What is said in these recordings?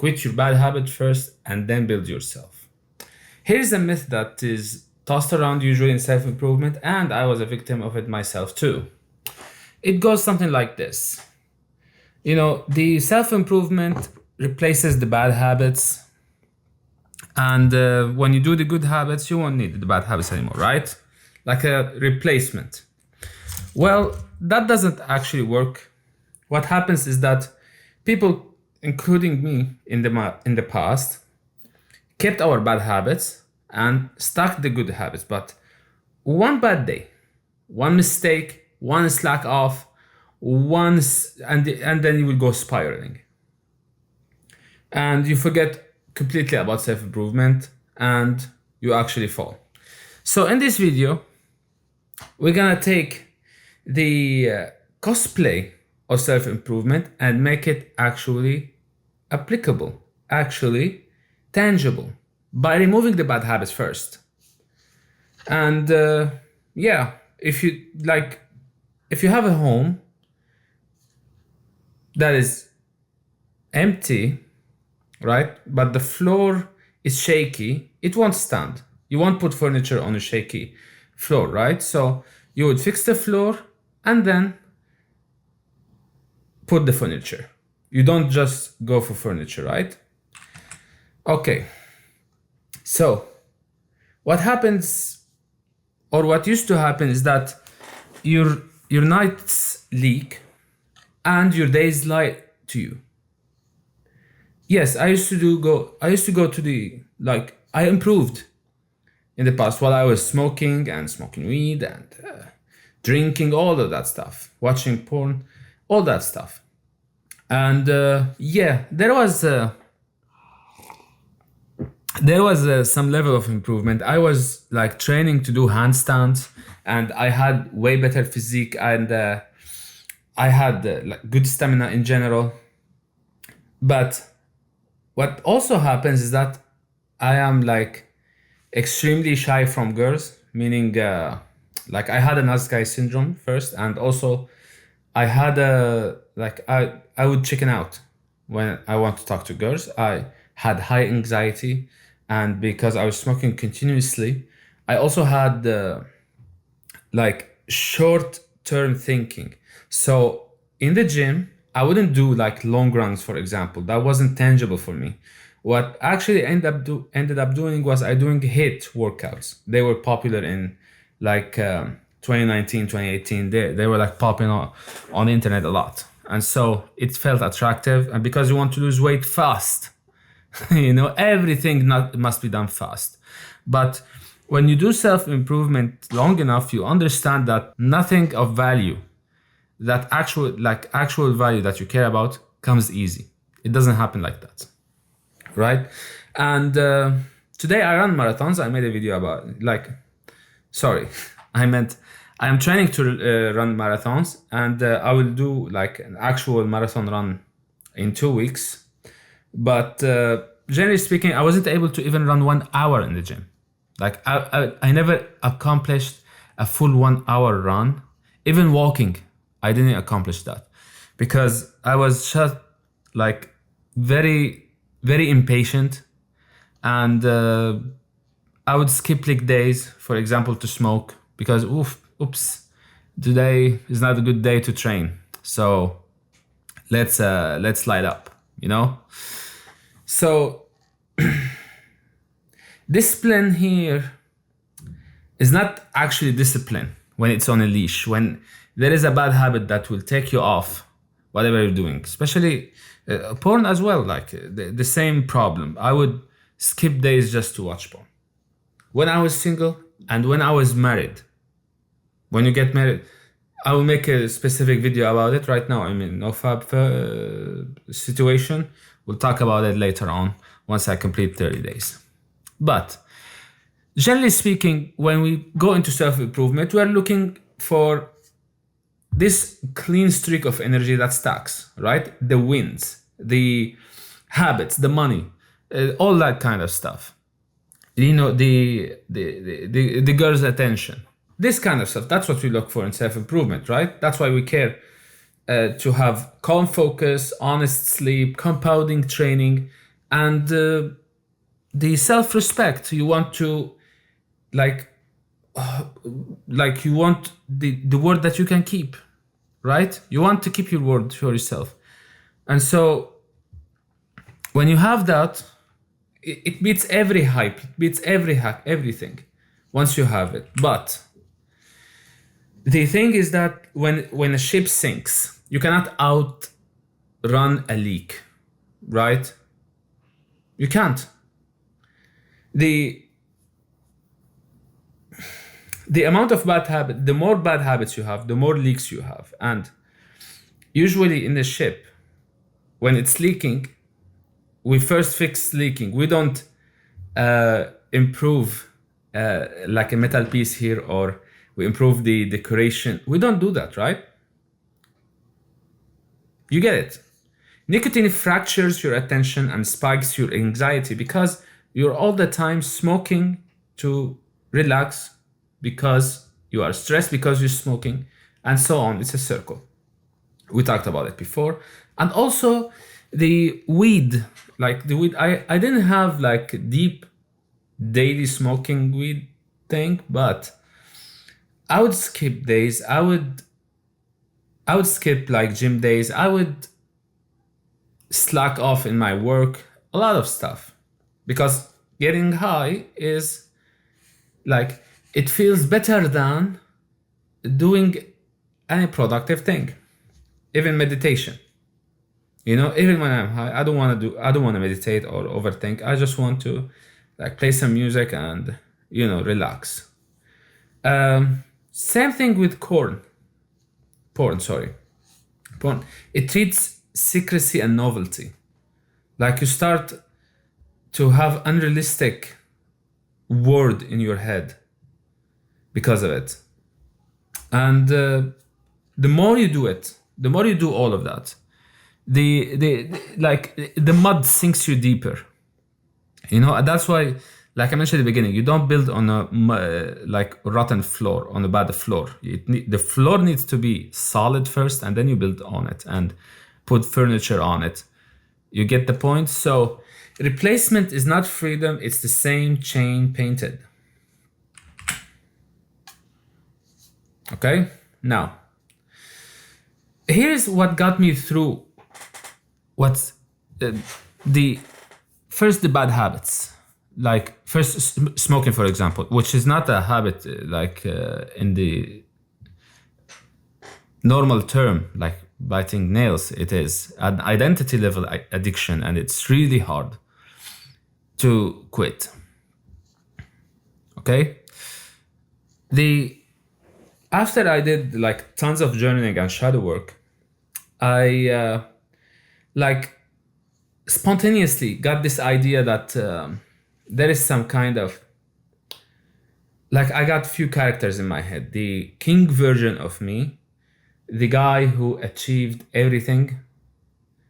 Quit your bad habit first and then build yourself. Here's a myth that is tossed around usually in self-improvement, and I was a victim of it myself too. It goes something like this. The self-improvement replaces the bad habits, and when you do the good habits, you won't need the bad habits anymore, right? Like a replacement. Well, that doesn't actually work. What happens is that people, including me in the past, kept our bad habits and stuck the good habits. But one bad day, one mistake, one slack off, and then you will go spiraling. And you forget completely about self-improvement and you actually fall. So in this video, we're gonna take the cosplay of self-improvement and make it actually applicable, actually tangible, by removing the bad habits first. And if you have a home that is empty, right, but the floor is shaky, it won't stand. You won't put furniture on a shaky floor, right? So you would fix the floor and then put the furniture. You don't just go for furniture, right? Okay. So what happens, or what used to happen, is that your nights leak and your days lie to you. Yes, I used to go to the, I improved in the past while I was smoking weed and drinking, all of that stuff, watching porn, all that stuff. And there was some level of improvement. I was training to do handstands, and I had way better physique, and I had good stamina in general. But what also happens is that I am extremely shy from girls, meaning I had a nice guy syndrome first, and also I had I would chicken out when I want to talk to girls. I had high anxiety, and because I was smoking continuously, I also had short-term thinking. So in the gym, I wouldn't do long runs, for example. That wasn't tangible for me. What actually ended up doing was I doing HIIT workouts. They were popular in 2019, 2018. They were popping on the internet a lot. And so it felt attractive. And because you want to lose weight fast, everything must be done fast. But when you do self-improvement long enough, you understand that nothing of value, that actual value that you care about, comes easy. It doesn't happen like that, right? And today I run marathons. I made a video about I am training to run marathons, and I will do an actual marathon run in 2 weeks. But generally speaking, I wasn't able to even run 1 hour in the gym. I never accomplished a full 1 hour run. Even walking, I didn't accomplish that because I was just very, very impatient, and I would skip days, for example, to smoke because oops, today is not a good day to train. So let's light up, So discipline here is not actually discipline when it's on a leash. When there is a bad habit that will take you off whatever you're doing, especially porn as well, the same problem. I would skip days just to watch porn. When I was single and when I was married. When you get married, I will make a specific video about it. Right now I'm in no fab situation. We'll talk about it later on once I complete 30 days. But generally speaking, when we go into self-improvement, we are looking for this clean streak of energy that stacks, right? The wins, the habits, the money, all that kind of stuff. The girl's attention, this kind of stuff. That's what we look for in self-improvement, right? That's why we care to have calm focus, honest sleep, compounding training, And the self-respect, you want to like you want the word that you can keep, right? You want to keep your word for yourself. And so when you have that, it beats every hype, it beats every hack, everything once you have it. But the thing is that when a ship sinks, you cannot outrun a leak, right? You can't. The amount of bad habit, the more bad habits you have, the more leaks you have. And usually in the ship, when it's leaking, we first fix leaking. We don't improve like a metal piece here, or we improve the decoration. We don't do that, right? You get it. Nicotine fractures your attention and spikes your anxiety because you're all the time smoking to relax, because you are stressed because you're smoking, and so on. It's a circle. We talked about it before. And also the weed, I didn't have like deep daily smoking weed thing, but I would skip days. I would skip like gym days. I would slack off in my work, a lot of stuff, because getting high is like, it feels better than doing any productive thing, even meditation. You know, even when I'm high, I don't want to meditate or overthink. I just want to like play some music and, you know, relax. Same thing with porn. It treats secrecy and novelty. Like you start to have unrealistic word in your head because of it. And the more you do it, the more you do all of that, the mud sinks you deeper. You know, and that's why, like I mentioned at the beginning, you don't build on a like rotten floor, on a bad floor. The floor needs to be solid first, and then you build on it and put furniture on it. You get the point? So replacement is not freedom, it's the same chain painted. Okay? Now, here's what got me through what's the bad habits. Like first smoking, for example, which is not a habit in the normal term, like biting nails. It is an identity level addiction, and it's really hard to quit. Okay? After I did like tons of journaling and shadow work, I spontaneously got this idea that there is some kind of, like, I got few characters in my head. The king version of me, the guy who achieved everything,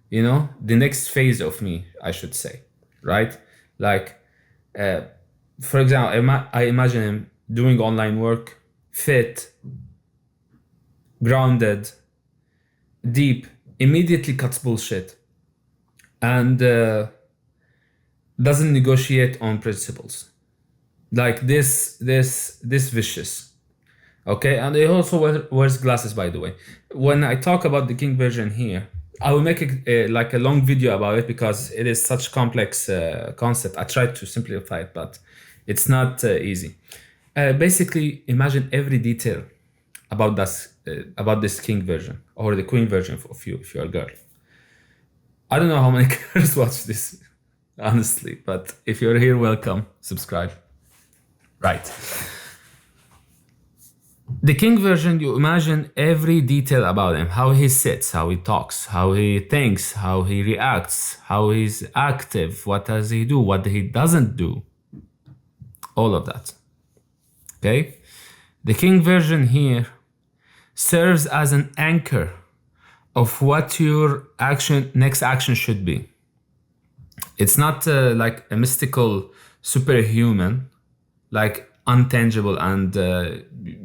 you know, the next phase of me, I should say, right? Like, for example, I imagine him doing online work, fit, grounded, deep, immediately cuts bullshit, and doesn't negotiate on principles. Like this vicious. Okay, and he also wears glasses, by the way. When I talk about the king version here, I will make a long video about it because it is such complex concept. I tried to simplify it, but it's not easy. Basically, imagine every detail about this king version or the queen version of you if you're a girl. I don't know how many girls watch this, honestly, but if you're here, welcome, subscribe. Right. The king version, you imagine every detail about him, how he sits, how he talks, how he thinks, how he reacts, how he's active, what does he do, what he doesn't do, all of that. Okay? The king version here serves as an anchor of what your next action should be. It's not like a mystical superhuman, like untangible, and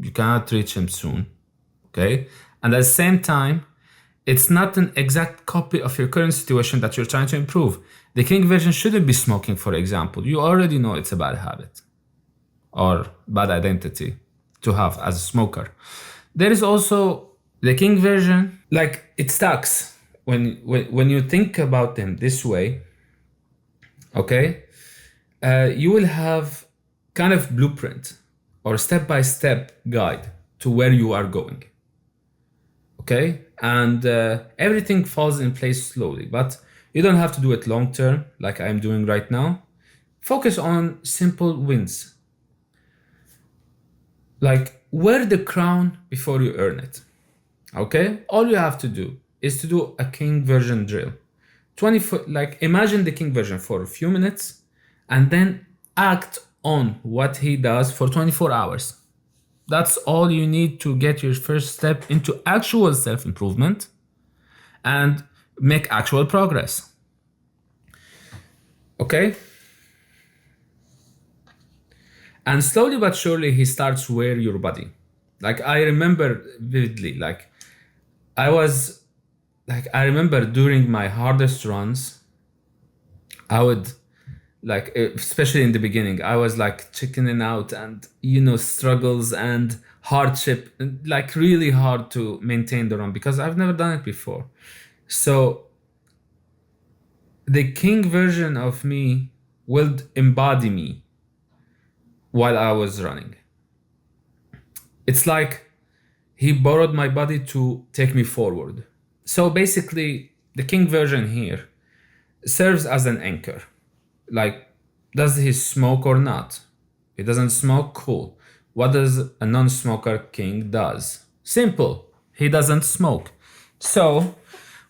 you cannot reach him soon. Okay? And at the same time, it's not an exact copy of your current situation that you're trying to improve. The king version shouldn't be smoking, for example. You already know it's a bad habit or bad identity to have as a smoker. There is also the king version, like it stacks when you think about them this way, okay? You will have kind of blueprint or step-by-step guide to where you are going, okay? And everything falls in place slowly, but you don't have to do it long term like I'm doing right now. Focus on simple wins. Like wear the crown before you earn it, okay? All you have to do is to do a king version drill. 24, like imagine the king version for a few minutes and then act on what he does for 24 hours. That's all you need to get your first step into actual self-improvement and make actual progress. Okay? And slowly but surely he starts wear your body. Like I remember vividly, I remember during my hardest runs, I would like, especially in the beginning, I was like chickening out and, struggles and hardship, like really hard to maintain the run because I've never done it before. So the king version of me will embody me while I was running. It's like he borrowed my body to take me forward. So basically, the king version here serves as an anchor. Like, does he smoke or not? He doesn't smoke, cool. What does a non-smoker king does? Simple, he doesn't smoke. So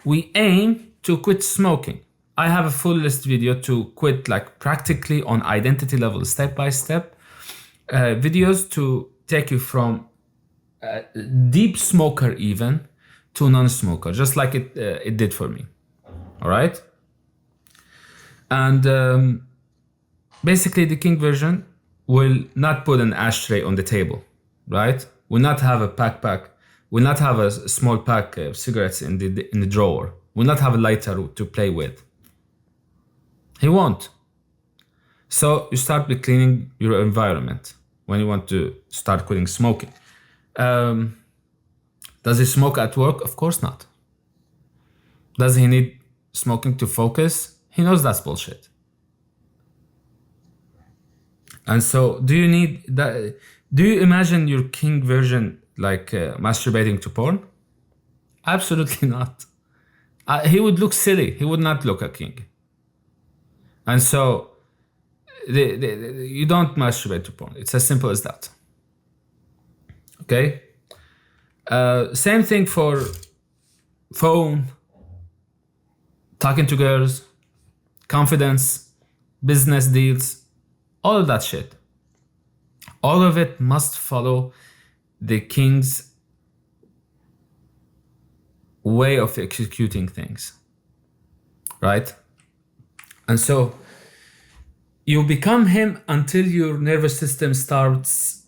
we aim to quit smoking. I have a full list video to quit, like practically on identity level, step-by-step videos to take you from deep smoker even to non-smoker, just like it did for me. All right. And basically the king version will not put an ashtray on the table, right? Will not have a backpack, will not have a small pack of cigarettes in the drawer, will not have a lighter to play with. He won't. So you start with cleaning your environment when you want to start quitting smoking. Does he smoke at work? Of course not. Does he need smoking to focus? He knows that's bullshit. And so do you need that? Do you imagine your king version like masturbating to porn? Absolutely not. He would look silly. He would not look a king. And so you don't masturbate to porn. It's as simple as that. Okay? Same thing for phone, talking to girls, confidence, business deals, all of that shit. All of it must follow the king's way of executing things, right? And so you become him until your nervous system starts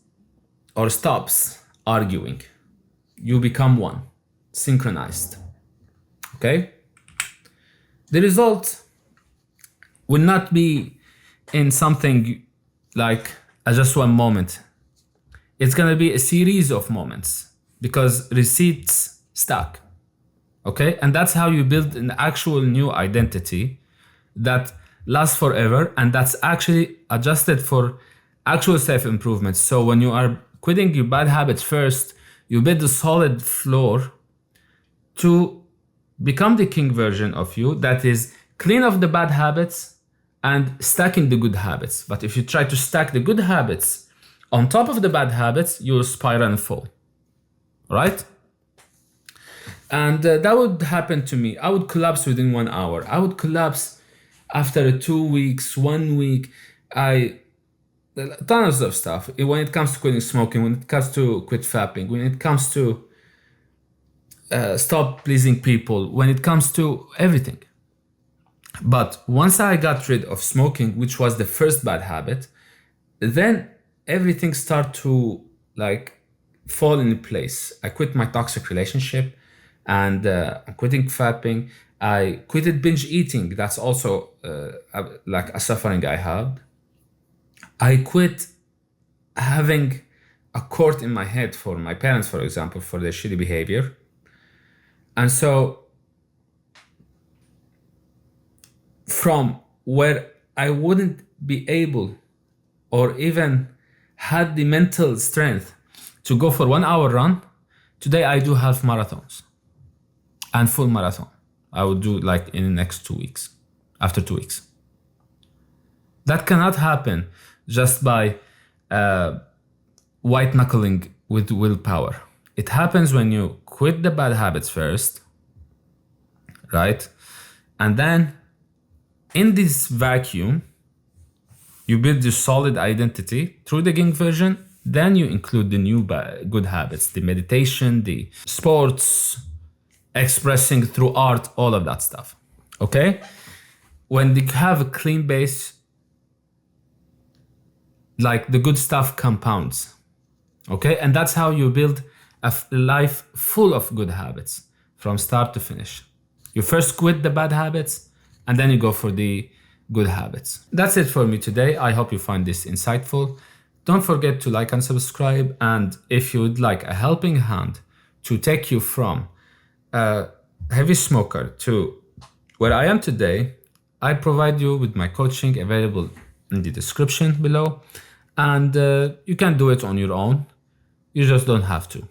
or stops arguing. You become one, synchronized. Okay? The result will not be in something like just one moment. It's gonna be a series of moments because receipts stack. Okay? And that's how you build an actual new identity that lasts forever and that's actually adjusted for actual self-improvement. So when you are quitting your bad habits first, you build a solid floor to become the king version of you that is clean of the bad habits and stacking the good habits. But if you try to stack the good habits on top of the bad habits, you'll spiral and fall, right? And that would happen to me. I would collapse within 1 hour. I would collapse after 2 weeks, 1 week. Tons of stuff. When it comes to quitting smoking, when it comes to quit vaping, when it comes to stop pleasing people, when it comes to everything. But once I got rid of smoking, which was the first bad habit, then everything started to like fall in place. I quit my toxic relationship and I'm quitting vaping. I quitted binge eating. That's also like a suffering I have. I quit having a court in my head for my parents, for example, for their shitty behavior. And so from where I wouldn't be able or even had the mental strength to go for 1 hour run, today I do half marathons and full marathon. I would do like in the next 2 weeks, after 2 weeks. That cannot happen just by white knuckling with willpower. It happens when you quit the bad habits first, right? And then in this vacuum, you build your solid identity through the Ging version. Then you include the new good habits, the meditation, the sports, expressing through art, all of that stuff. Okay? When you have a clean base, like the good stuff compounds. Okay? And that's how you build a life full of good habits from start to finish. You first quit the bad habits and then you go for the good habits. That's it for me today. I hope you find this insightful. Don't forget to like and subscribe. And if you would like a helping hand to take you from a heavy smoker to where I am today, I provide you with my coaching available in the description below. And you can do it on your own. You just don't have to.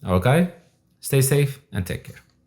Okay? Stay safe and take care.